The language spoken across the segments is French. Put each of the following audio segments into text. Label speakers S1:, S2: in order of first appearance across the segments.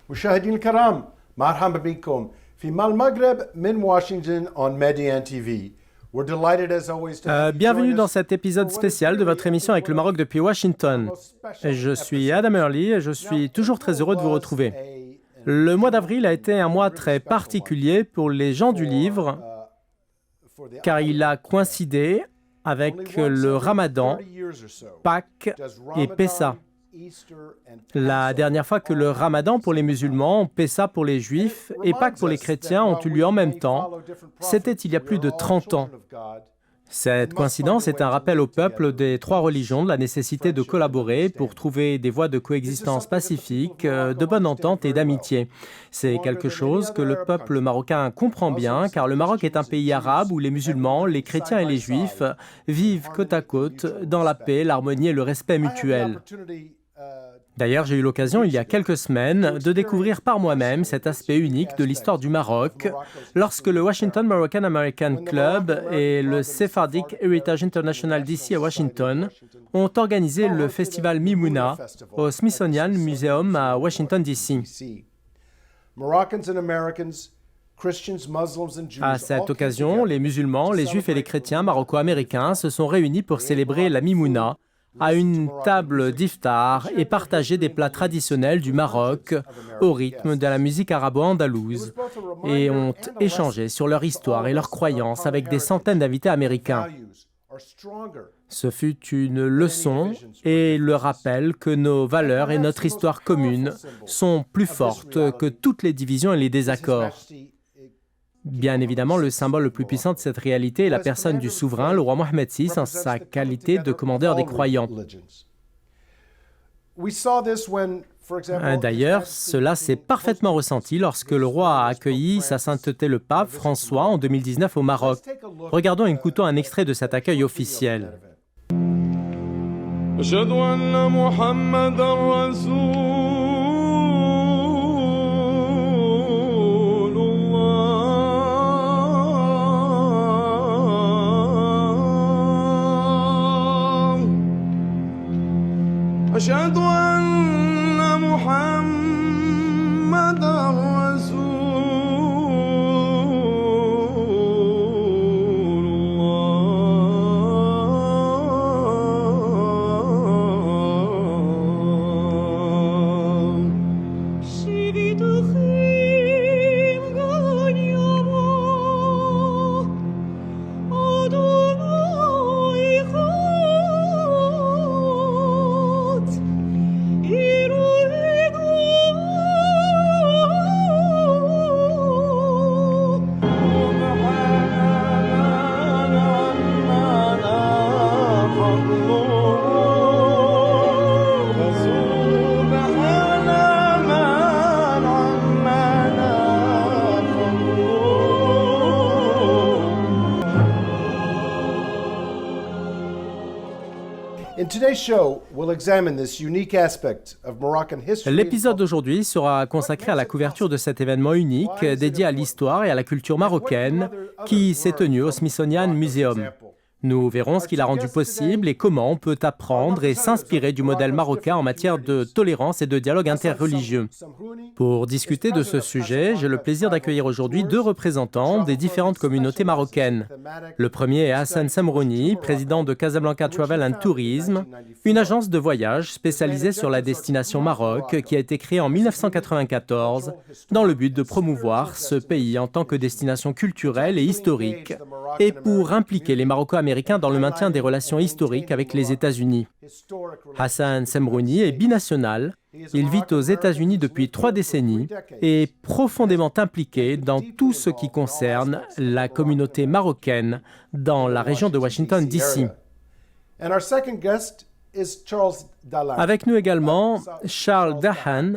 S1: مشاهدينا الكرام مرحبا بكم في المغرب من واشنطن on Median TV. We're delighted as always to have you
S2: Bienvenue
S1: join
S2: dans
S1: us
S2: cet épisode spécial de votre émission avec le Maroc depuis Washington. Je suis Adam Early et je suis toujours très heureux de vous retrouver. Le mois d'avril a été un mois très particulier pour les gens du livre car il a coïncidé avec le Ramadan, Pâques et Pessa. La dernière fois que le Ramadan pour les musulmans, Pessa pour les juifs et Pâques pour les chrétiens ont eu lieu en même temps, c'était il y a plus de 30 ans. Cette coïncidence est un rappel au peuple des trois religions de la nécessité de collaborer pour trouver des voies de coexistence pacifique, de bonne entente et d'amitié. C'est quelque chose que le peuple marocain comprend bien, car le Maroc est un pays arabe où les musulmans, les chrétiens et les juifs vivent côte à côte dans la paix, l'harmonie et le respect mutuel. D'ailleurs, j'ai eu l'occasion, il y a quelques semaines, de découvrir par moi-même cet aspect unique de l'histoire du Maroc lorsque le Washington Moroccan American Club et le Sephardic Heritage International d'ici à Washington ont organisé le festival Mimouna au Smithsonian Museum à Washington, D.C. À cette occasion, les musulmans, les juifs et les chrétiens maroco-américains se sont réunis pour célébrer la Mimouna à une table d'iftar et partager des plats traditionnels du Maroc au rythme de la musique arabo-andalouse et ont échangé sur leur histoire et leurs croyances avec des centaines d'invités américains. Ce fut une leçon et le rappel que nos valeurs et notre histoire commune sont plus fortes que toutes les divisions et les désaccords. Bien évidemment, le symbole le plus puissant de cette réalité est la personne du souverain, le roi Mohammed VI, en sa qualité de commandeur des croyants. D'ailleurs, cela s'est parfaitement ressenti lorsque le roi a accueilli sa sainteté le pape François en 2019 au Maroc. Regardons et écoutons un extrait de cet accueil officiel.
S3: أشهد أن محمداً رسول الله شريط خيم غنيما أدوناي
S2: L'épisode d'aujourd'hui sera consacré à la couverture de cet événement unique dédié à l'histoire et à la culture marocaine qui s'est tenu au Smithsonian Museum. Nous verrons ce qu'il a rendu possible et comment on peut apprendre et s'inspirer du modèle marocain en matière de tolérance et de dialogue interreligieux. Pour discuter de ce sujet, j'ai le plaisir d'accueillir aujourd'hui deux représentants des différentes communautés marocaines. Le premier est Hassan Samrouni, président de Casablanca Travel and Tourism, une agence de voyage spécialisée sur la destination Maroc qui a été créée en 1994 dans le but de promouvoir ce pays en tant que destination culturelle et historique et pour impliquer les Maroco-Américains dans le maintien des relations historiques avec les États-Unis. Hassan Samrouni est binational. Il vit aux États-Unis depuis 3 décennies et est profondément impliqué dans tout ce qui concerne la communauté marocaine dans la région de Washington, D.C. Avec nous également Charles Dahan,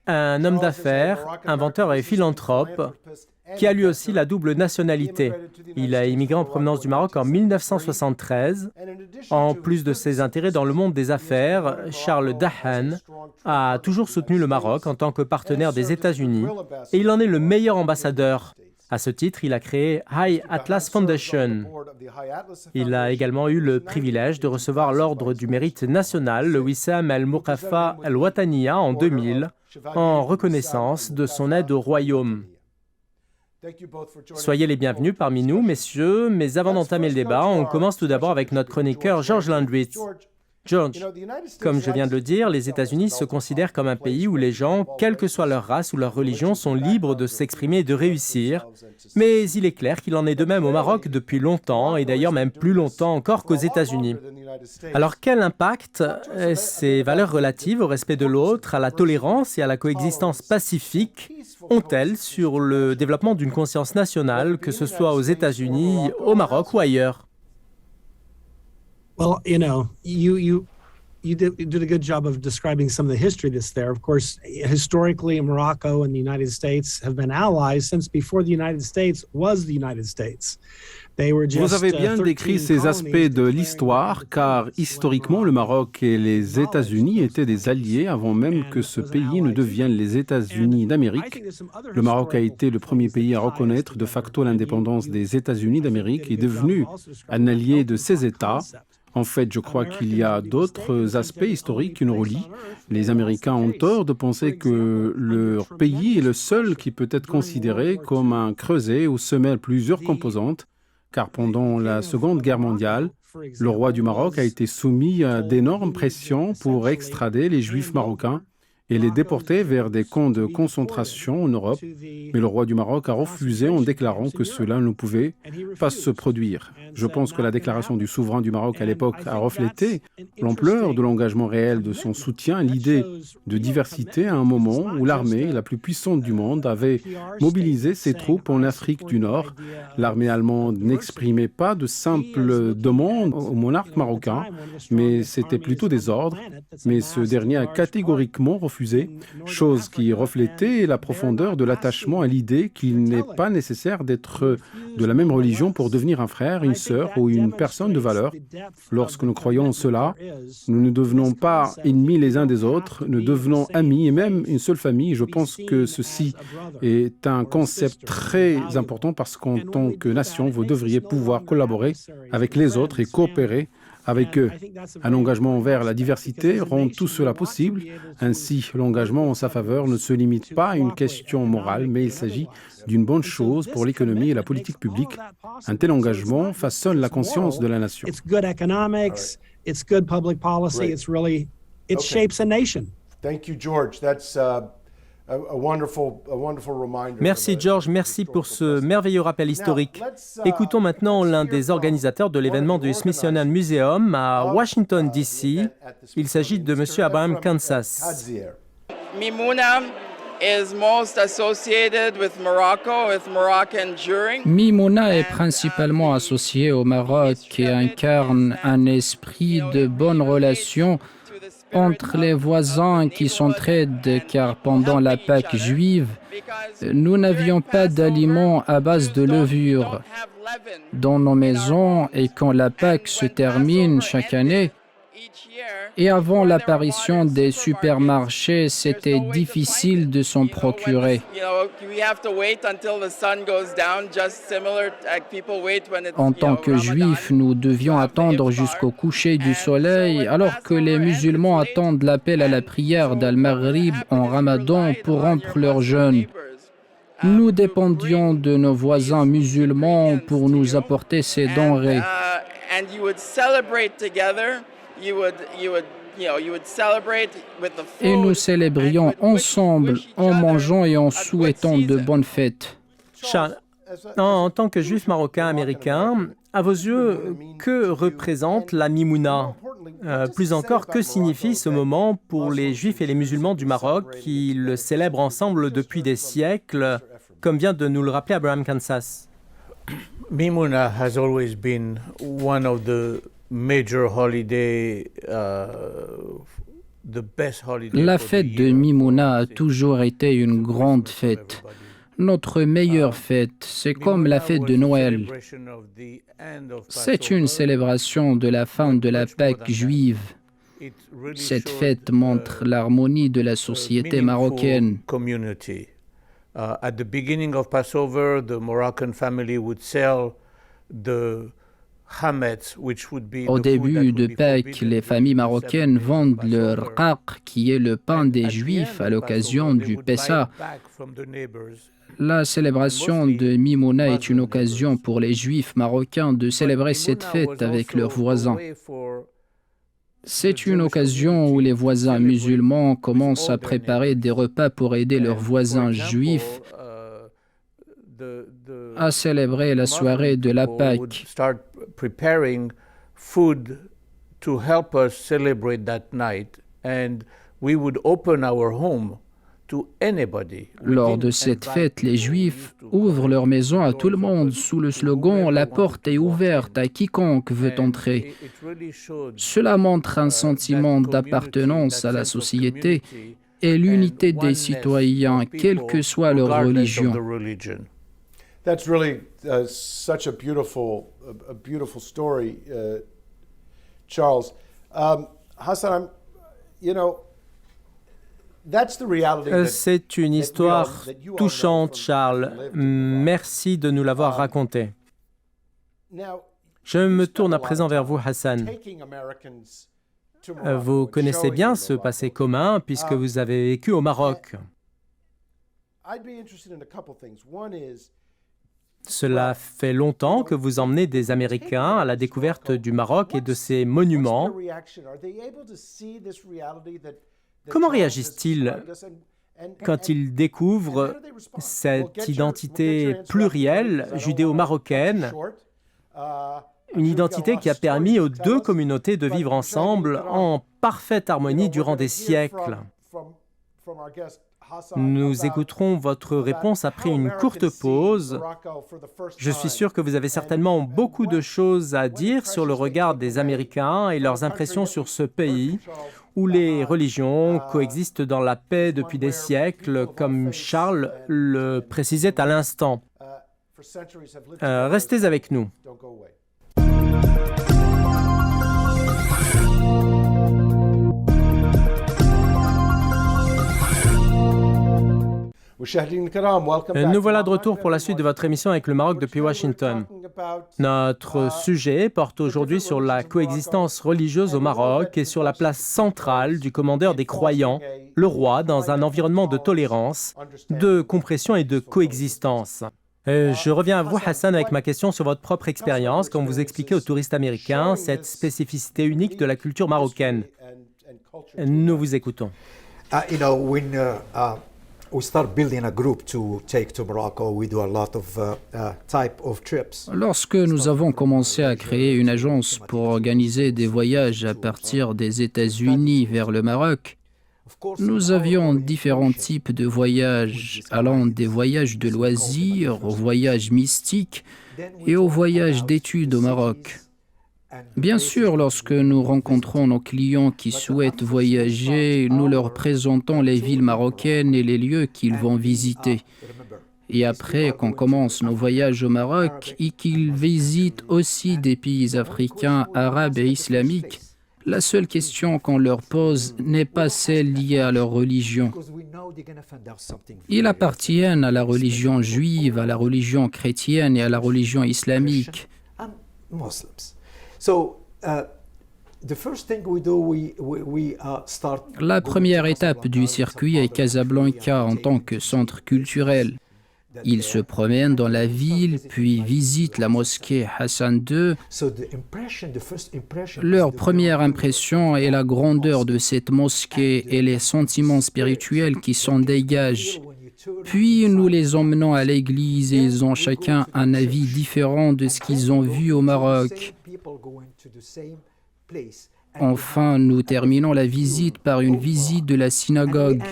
S2: un homme d'affaires, inventeur et philanthrope, qui a lui aussi la double nationalité. Il a immigré en provenance du Maroc en 1973. En plus de ses intérêts dans le monde des affaires, Charles Dahan a toujours soutenu le Maroc en tant que partenaire des États-Unis et il en est le meilleur ambassadeur. À ce titre, il a créé High Atlas Foundation. Il a également eu le privilège de recevoir l'Ordre du Mérite national, le Wissam el-Muqaffa el-Wataniya en 2000, en reconnaissance de son aide au royaume. Soyez les bienvenus parmi nous, messieurs, mais avant d'entamer le débat, on commence tout d'abord avec notre chroniqueur George Landwitz. George, comme je viens de le dire, les États-Unis se considèrent comme un pays où les gens, quelle que soit leur race ou leur religion, sont libres de s'exprimer et de réussir. Mais il est clair qu'il en est de même au Maroc depuis longtemps, et d'ailleurs même plus longtemps encore qu'aux États-Unis. Alors quel impact ces valeurs relatives au respect de l'autre, à la tolérance et à la coexistence pacifique ont-elles sur le développement d'une conscience nationale, que ce soit aux États-Unis, au Maroc ou ailleurs?
S4: Well, you did a good job of describing some of the history that's there. Of course, historically, Morocco and the United States have been allies since before the United States was the United States.
S5: Vous avez bien décrit ces aspects de l'histoire, car historiquement, le Maroc et les États-Unis étaient des alliés avant même que ce pays ne devienne les États-Unis d'Amérique. Le Maroc a été le premier pays à reconnaître de facto l'indépendance des États-Unis d'Amérique et est devenu un allié de ces États. En fait, je crois qu'il y a d'autres aspects historiques qui nous relient. Les Américains ont tort de penser que leur pays est le seul qui peut être considéré comme un creuset où se mêlent plusieurs composantes, car pendant la Seconde Guerre mondiale, le roi du Maroc a été soumis à d'énormes pressions pour extrader les Juifs marocains et les déporter vers des camps de concentration en Europe. Mais le roi du Maroc a refusé en déclarant que cela ne pouvait pas se produire. Je pense que la déclaration du souverain du Maroc à l'époque a reflété l'ampleur de l'engagement réel de son soutien à l'idée de diversité à un moment où l'armée la plus puissante du monde avait mobilisé ses troupes en Afrique du Nord. L'armée allemande n'exprimait pas de simples demandes au monarque marocain, mais c'était plutôt des ordres. Mais ce dernier a catégoriquement refusé, chose qui reflétait la profondeur de l'attachement à l'idée qu'il n'est pas nécessaire d'être de la même religion pour devenir un frère, une sœur ou une personne de valeur. Lorsque nous croyons en cela, nous ne devenons pas ennemis les uns des autres, nous devenons amis et même une seule famille. Je pense que ceci est un concept très important parce qu'en tant que nation, vous devriez pouvoir collaborer avec les autres et coopérer avec eux. Un engagement envers la diversité rend tout cela possible. Ainsi, l'engagement en sa faveur ne se limite pas à une question morale, mais il s'agit d'une bonne chose pour l'économie et la politique publique. Un tel engagement façonne la conscience de la nation.
S4: It's good economics, it's good public policy, it shapes a nation.
S1: Thank you, George. That's a wonderful reminder.
S2: Merci George, merci pour ce merveilleux rappel historique. Écoutons maintenant l'un des organisateurs de l'événement du Smithsonian Museum à Washington, D.C. Il s'agit de M. Abraham Kansas.
S6: Mimouna is most associated with Morocco, with Moroccan juring.
S7: Mimouna est principalement associée au Maroc et incarne un esprit de bonne relation entre les voisins qui s'entraident, car pendant la Pâque juive, nous n'avions pas d'aliments à base de levure dans nos maisons, et quand la Pâque se termine chaque année, et avant l'apparition des supermarchés, c'était difficile de s'en procurer. En tant que juifs, nous devions attendre jusqu'au coucher du soleil, alors que les musulmans attendent l'appel à la prière d'Al-Maghrib en Ramadan pour rompre leur jeûne. Nous dépendions de nos voisins musulmans pour nous apporter ces denrées. Et nous célébrions ensemble en mangeant et en souhaitant de bonnes fêtes.
S2: Charles, en tant que juif marocain américain, à vos yeux, que représente la Mimouna? Plus encore, que signifie ce moment pour les juifs et les musulmans du Maroc qui le célèbrent ensemble depuis des siècles, comme vient de nous le rappeler Abraham Kansas?
S8: Mimouna has always been one of the major holiday, the best holiday.
S7: La fête de Mimouna a toujours été une grande fête. Notre meilleure fête, c'est comme la fête de Noël. C'est une célébration de la fin de la Pâque juive. Cette fête montre l'harmonie de la société marocaine.
S8: At the beginning of Passover, the Moroccan family would sell the hametz, which would be
S7: Au
S8: the food that
S7: début
S8: would
S7: de
S8: be
S7: Pâques,
S8: forbidden
S7: les familles
S8: during the
S7: marocaines
S8: 7 days of
S7: vendent leur
S8: Passover.
S7: qaq, qui est le pain des
S8: At the
S7: Juifs
S8: end
S7: à
S8: of
S7: l'occasion
S8: Passover, they
S7: du
S8: would buy it
S7: Pessah.
S8: back from the neighbors.
S7: La célébration de Mimouna est une occasion pour les Juifs marocains de célébrer cette fête avec leurs voisins. C'est une occasion où les voisins musulmans commencent à préparer des repas pour aider leurs voisins juifs à célébrer la soirée de la Pâques.
S8: Start preparing food to help us celebrate that night, and we would open our home to anybody.
S7: Lors de cette fête, les Juifs ouvrent leur maison à tout le monde sous le slogan « La porte est ouverte à quiconque veut entrer ». Cela montre un sentiment d'appartenance à la société et l'unité des citoyens, quelle que soit leur religion.
S1: That's really such a beautiful story, Charles. Hassan, that's the reality.
S2: C'est une histoire touchante, Charles. Merci de nous l'avoir racontée. Je me tourne à présent vers vous, Hassan. Vous connaissez bien ce passé commun puisque vous avez vécu au Maroc. Cela fait longtemps que vous emmenez des Américains à la découverte du Maroc et de ses monuments. Comment réagissent-ils quand ils découvrent cette identité plurielle judéo-marocaine, une identité qui a permis aux deux communautés de vivre ensemble en parfaite harmonie durant des siècles? Nous écouterons votre réponse après une courte pause. Je suis sûr que vous avez certainement beaucoup de choses à dire sur le regard des Américains et leurs impressions sur ce pays où les religions coexistent dans la paix depuis des siècles, comme Charles le précisait à l'instant. Restez avec nous. Nous voilà de retour pour la suite de votre émission avec le Maroc depuis Washington. Notre sujet porte aujourd'hui sur la coexistence religieuse au Maroc et sur la place centrale du commandeur des croyants, le roi, dans un environnement de tolérance, de compression et de coexistence. Je reviens à vous, Hassan, avec ma question sur votre propre expérience quand vous expliquez aux touristes américains cette spécificité unique de la culture marocaine. Nous vous écoutons.
S7: Lorsque nous avons commencé à créer une agence pour organiser des voyages à partir des États-Unis vers le Maroc, nous avions différents types de voyages, allant des voyages de loisirs aux voyages mystiques et aux voyages d'études au Maroc. Bien sûr, lorsque nous rencontrons nos clients qui souhaitent voyager, nous leur présentons les villes marocaines et les lieux qu'ils vont visiter. Et après qu'on commence nos voyages au Maroc et qu'ils visitent aussi des pays africains, arabes et islamiques, la seule question qu'on leur pose n'est pas celle liée à leur religion. Ils appartiennent à la religion juive, à la religion chrétienne et à la religion islamique. La première étape du circuit est Casablanca en tant que centre culturel. Ils se promènent dans la ville, puis visitent la mosquée Hassan II. Leur première impression est la grandeur de cette mosquée et les sentiments spirituels qui s'en dégagent. Puis nous les emmenons à l'église et ils ont chacun un avis différent de ce qu'ils ont vu au Maroc. Enfin, nous terminons la visite par une visite de la synagogue.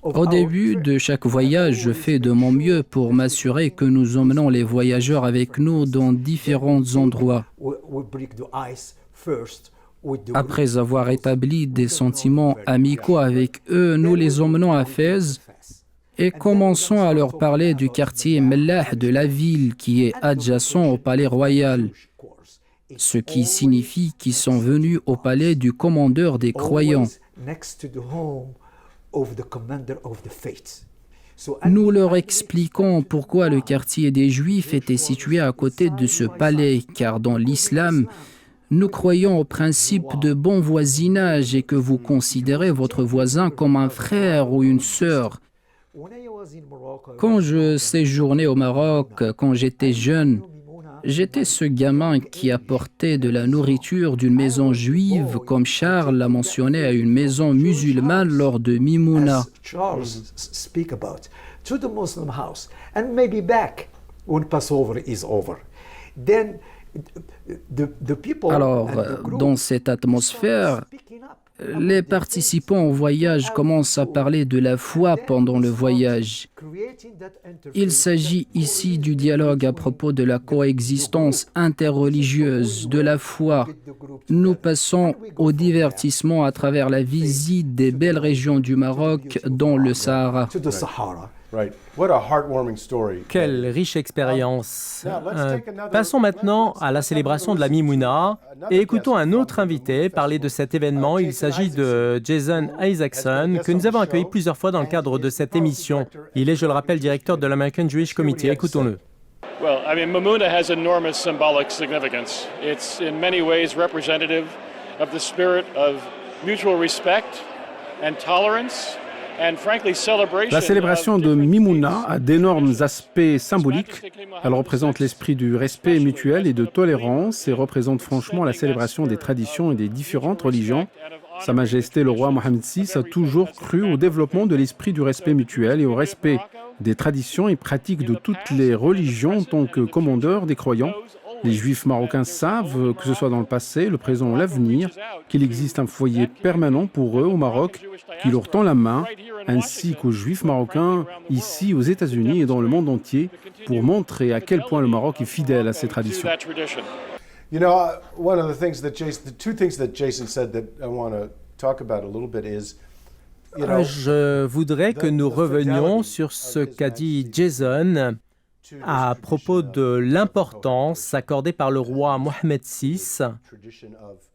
S7: Au début de chaque voyage, je fais de mon mieux pour m'assurer que nous emmenons les voyageurs avec nous dans différents endroits. Après avoir établi des sentiments amicaux avec eux, nous les emmenons à Fès et commençons à leur parler du quartier Mellah de la ville qui est adjacent au palais royal, ce qui signifie qu'ils sont venus au palais du commandeur des croyants.
S9: next to the home of the commander of the faith.
S7: Nous leur expliquons pourquoi le quartier des Juifs était situé à côté de ce palais, car dans l'islam, nous croyons au principe de bon voisinage et que vous considérez votre voisin comme un frère ou une sœur. Quand je séjournais au Maroc, quand j'étais jeune, j'étais ce gamin qui apportait de la nourriture d'une maison juive, comme Charles l'a mentionné, à une maison musulmane lors de Mimouna.
S9: Charles speak about to the Muslim house and maybe back when Passover is over. Then the people
S7: Alors,
S9: and the group
S7: dans cette atmosphère, les participants au voyage commencent à parler de la foi pendant le voyage. Il s'agit ici du dialogue à propos de la coexistence interreligieuse, de la foi. Nous passons au divertissement à travers la visite des belles régions du Maroc, dont le Sahara.
S9: to the Sahara.
S1: Right. What a heartwarming story.
S2: Quelle riche expérience. Passons maintenant à la célébration de la Mimouna et écoutons un autre invité parler de cet événement. Il s'agit de Jason Isaacson, que nous avons accueilli plusieurs fois dans le cadre de cette émission. Il est, je le rappelle, directeur de l'American Jewish Committee. Écoutons-le.
S10: Well, I mean, Mimouna has enormous symbolic significance. It's in many ways representative of the spirit of mutual respect and tolerance.
S5: La célébration de Mimouna a d'énormes aspects symboliques. Elle représente l'esprit du respect mutuel et de tolérance et représente franchement la célébration des traditions et des différentes religions. Sa Majesté le roi Mohammed VI a toujours cru au développement de l'esprit du respect mutuel et au respect des traditions et pratiques de toutes les religions en tant que commandeur des croyants. Les Juifs marocains savent, que ce soit dans le passé, le présent ou l'avenir, qu'il existe un foyer permanent pour eux au Maroc qui leur tend la main, ainsi qu'aux Juifs marocains ici aux États-Unis et dans le monde entier, pour montrer à quel point le Maroc est fidèle à ses traditions.
S1: You know, one of the two things that Jason said that I want to talk about a little bit is, you know,
S2: Je voudrais que nous revenions sur ce qu'a dit Jason à propos de l'importance accordée par le roi Mohammed VI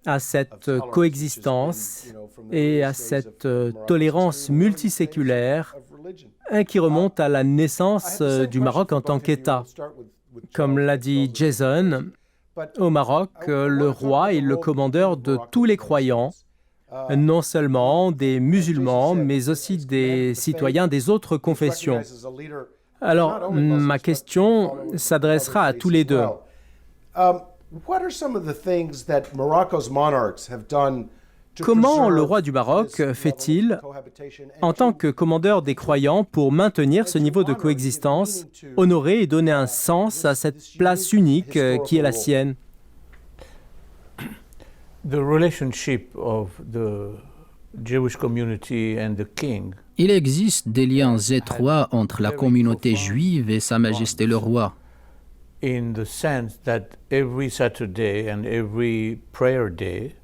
S2: à cette coexistence et à cette tolérance multiséculaire qui remonte à la naissance du Maroc en tant qu'État. Comme l'a dit Jason, au Maroc, le roi est le commandeur de tous les croyants, non seulement des musulmans, mais aussi des citoyens des autres confessions. Alors, ma question s'adressera à tous les deux. Comment le roi du Maroc fait-il, en tant que commandeur des croyants, pour maintenir ce niveau de coexistence, honorer et donner un sens à cette place unique qui est la sienne?
S8: The relationship of the Jewish community and the king.
S7: Il existe des liens étroits entre la communauté juive et Sa Majesté le Roi.
S8: In the sense that every Saturday and every prayer day,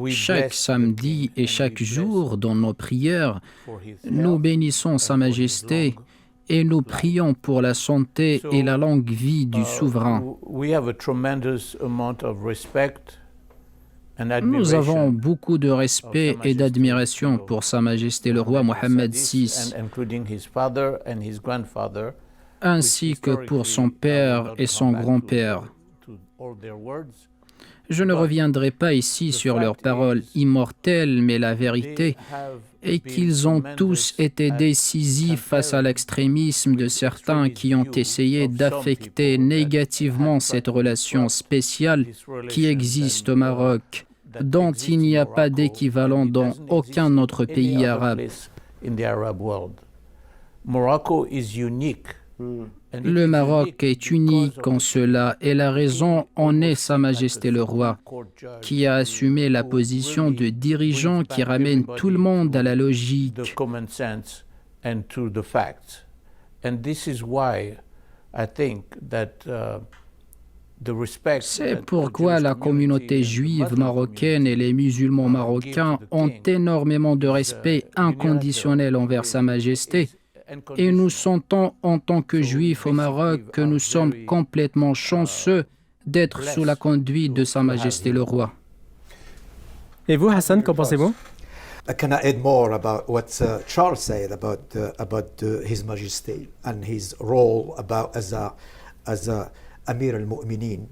S7: chaque samedi et chaque jour, dans nos prières, nous bénissons Sa Majesté et nous prions pour la santé et la longue vie du souverain. Nous avons beaucoup de respect et d'admiration pour Sa Majesté le roi Mohammed VI, ainsi que pour son père et son grand-père. Je ne reviendrai pas ici sur leurs paroles immortelles, mais la vérité est qu'ils ont tous été décisifs face à l'extrémisme de certains qui ont essayé d'affecter négativement cette relation spéciale qui existe au Maroc, dont il n'y a pas d'équivalent dans aucun autre pays arabe. Le Maroc est unique en cela et la raison en est Sa Majesté le Roi, qui a assumé la position de dirigeant qui ramène tout le monde à la logique. C'est pourquoi la communauté juive marocaine et les musulmans marocains ont énormément de respect inconditionnel envers Sa Majesté. Et nous sentons en tant que Juifs au Maroc que nous sommes complètement chanceux d'être sous la conduite de Sa Majesté le Roi.
S2: Et vous, Hassan, qu'en pensez-vous?
S9: Can I add more about what Charles said about His Majesty and his role as Amir al-Mu'minin?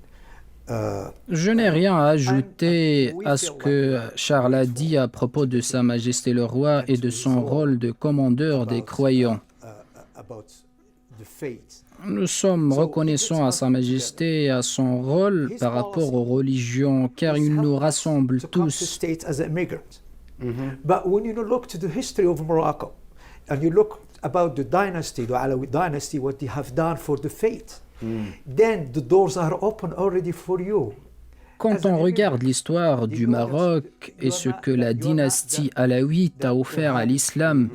S7: Je n'ai rien à ajouter à ce que Charles a dit à propos de Sa Majesté le Roi et de son rôle de commandeur des croyants. Nous sommes reconnaissants à Sa Majesté et à son rôle par rapport aux religions, car il nous rassemble tous.
S9: But when you look to the history of Morocco, and you look about the dynasty, the Alawi dynasty, what they have done for the faith, then the doors are open already for you.
S7: Quand on regarde l'histoire du Maroc et ce que la dynastie alawite a offert à l'islam,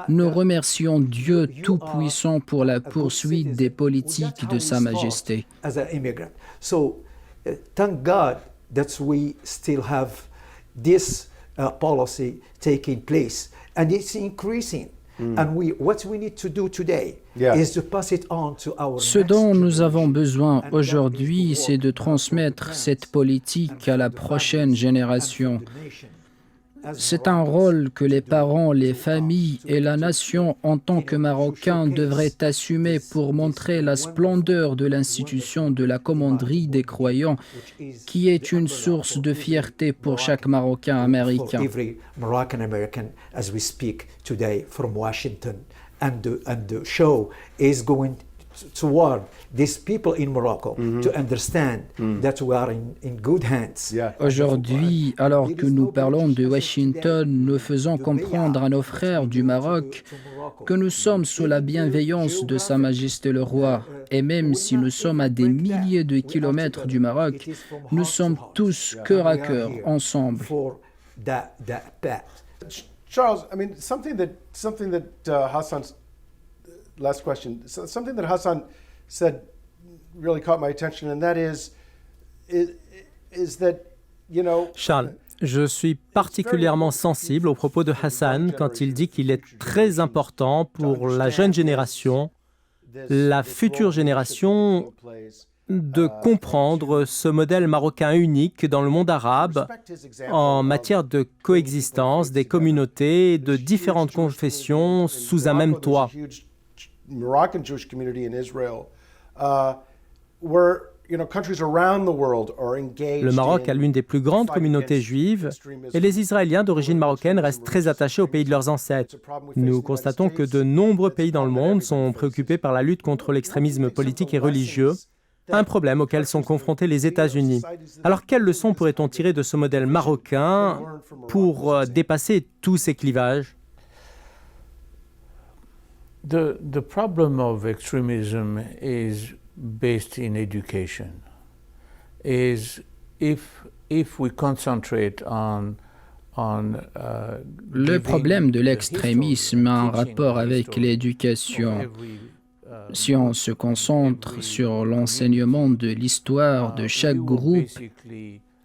S7: nous remercions Dieu Tout-Puissant pour la poursuite des politiques de Sa Majesté.
S9: So, thank God that we still have this policy taking place, and it's increasing. And what we need to do today is to pass it on to our
S7: Ce dont nous avons besoin aujourd'hui, c'est de transmettre cette politique à la prochaine génération. C'est un rôle que les parents, les familles et la nation en tant que Marocains devraient assumer pour montrer la splendeur de l'institution de la commanderie des croyants, qui est une source de fierté pour chaque Marocain américain.
S9: Every Moroccan American, as we speak today from Washington, and the show is going toward these people in Morocco to understand that we are in good hands.
S7: Aujourd'hui, alors que nous parlons de Washington, nous faisons comprendre à nos frères du Maroc que nous sommes sous la bienveillance de Sa Majesté le Roi. Et même si nous sommes à des milliers de kilomètres du Maroc, nous sommes tous cœur à cœur ensemble.
S1: Charles, I mean, something that Hassan's last question, something that Hassan said really caught my attention, and that is that, you know.
S2: Charles, je suis particulièrement sensible aux propos de Hassan quand il dit qu'il est très important pour la jeune génération, la future génération, de comprendre ce modèle marocain unique dans le monde arabe en matière de coexistence des communautés de différentes confessions sous un même toit.
S1: Moroccan Jewish community in Israel, where countries around the world are engaged.
S2: Le Maroc a l'une des plus grandes communautés juives et les Israéliens d'origine marocaine restent très attachés au pays de leurs ancêtres. Nous constatons que de nombreux pays dans le monde sont préoccupés par la lutte contre l'extrémisme politique et religieux, un problème auquel sont confrontés les États-Unis. Alors, quelles leçons pourrait-on tirer de ce modèle marocain pour dépasser tous ces clivages?
S8: The problem of extremism is based in education. Is if we concentrate on
S7: Le problème de l'extrémisme a un rapport avec l'éducation. Si on se concentre sur l'enseignement de l'histoire de chaque groupe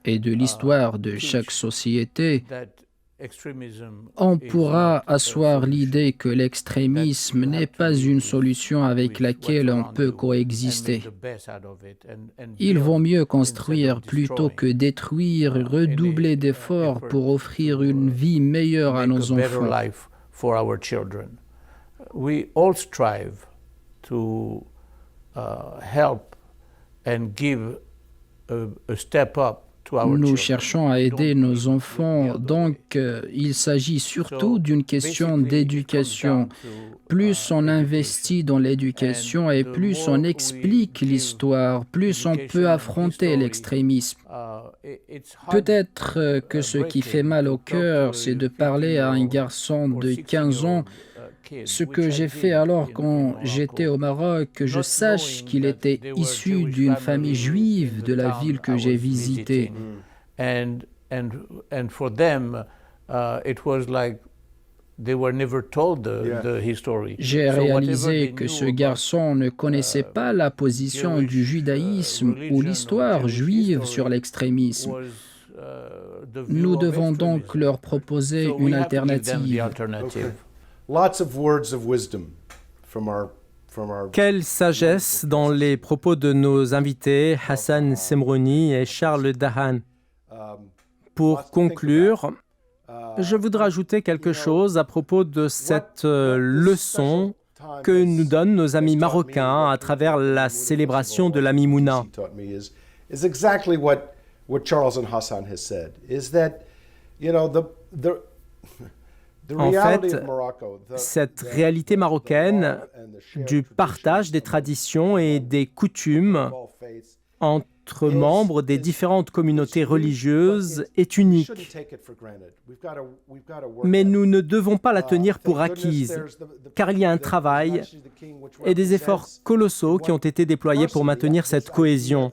S7: et de l'histoire de chaque société, on pourra asseoir l'idée que l'extrémisme n'est pas une solution avec laquelle on peut coexister. Il vaut mieux construire plutôt que détruire et redoubler d'efforts pour offrir une vie meilleure à nos enfants.
S8: We all strive to help and give a step up.
S7: Nous cherchons à aider nos enfants, donc il s'agit surtout d'une question d'éducation. Plus on investit dans l'éducation et plus on explique l'histoire, plus on peut affronter l'extrémisme. Peut-être que ce qui fait mal au cœur, c'est de parler à un garçon de 15 ans. Ce que j'ai fait alors quand j'étais au Maroc, que je sache qu'il était issu d'une famille juive de la ville que j'ai visitée.
S8: And for them, it was like they were never told the history.
S7: J'ai réalisé que ce garçon ne connaissait pas la position du judaïsme ou l'histoire juive sur l'extrémisme. Nous devons donc leur proposer une alternative.
S1: Lots of words of wisdom from our
S2: Quelle sagesse dans les propos de nos invités, Hassan Semrouni et Charles Dahan. Pour conclure, Je voudrais ajouter quelque chose à propos de cette leçon que nous donnent nos amis marocains à travers la célébration de la Mimouna.
S1: Is exactly what Charles and Hassan has said. Is that, you know, the
S2: En
S1: reality
S2: fait,
S1: of Morocco,
S2: cette réalité marocaine du partage des traditions et des coutumes entre membres des différentes communautés religieuses est unique. Mais nous ne devons pas la tenir pour acquise, car il y a un travail et des efforts colossaux qui ont été déployés pour maintenir cette cohésion.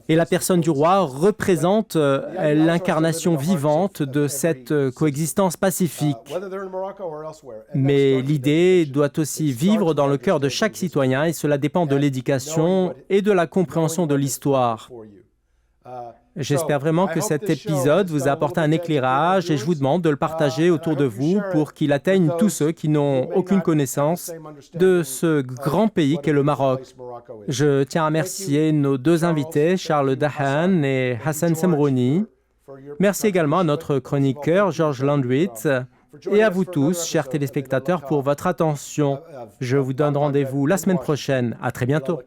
S2: Et la personne du roi représente l'incarnation vivante de cette coexistence pacifique. Mais l'idée doit aussi vivre dans le cœur de chaque citoyen et cela dépend de l'éducation et de la compréhension de l'histoire. J'espère vraiment que cet épisode vous a apporté un éclairage et je vous demande de le partager autour de vous pour qu'il atteigne tous ceux qui n'ont aucune connaissance de ce grand pays qu'est le Maroc. Je tiens à remercier nos deux invités, Charles Dahan et Hassan Semrouni. Merci également à notre chroniqueur, George Landrit, et à vous tous, chers téléspectateurs, pour votre attention. Je vous donne rendez-vous la semaine prochaine. À très bientôt.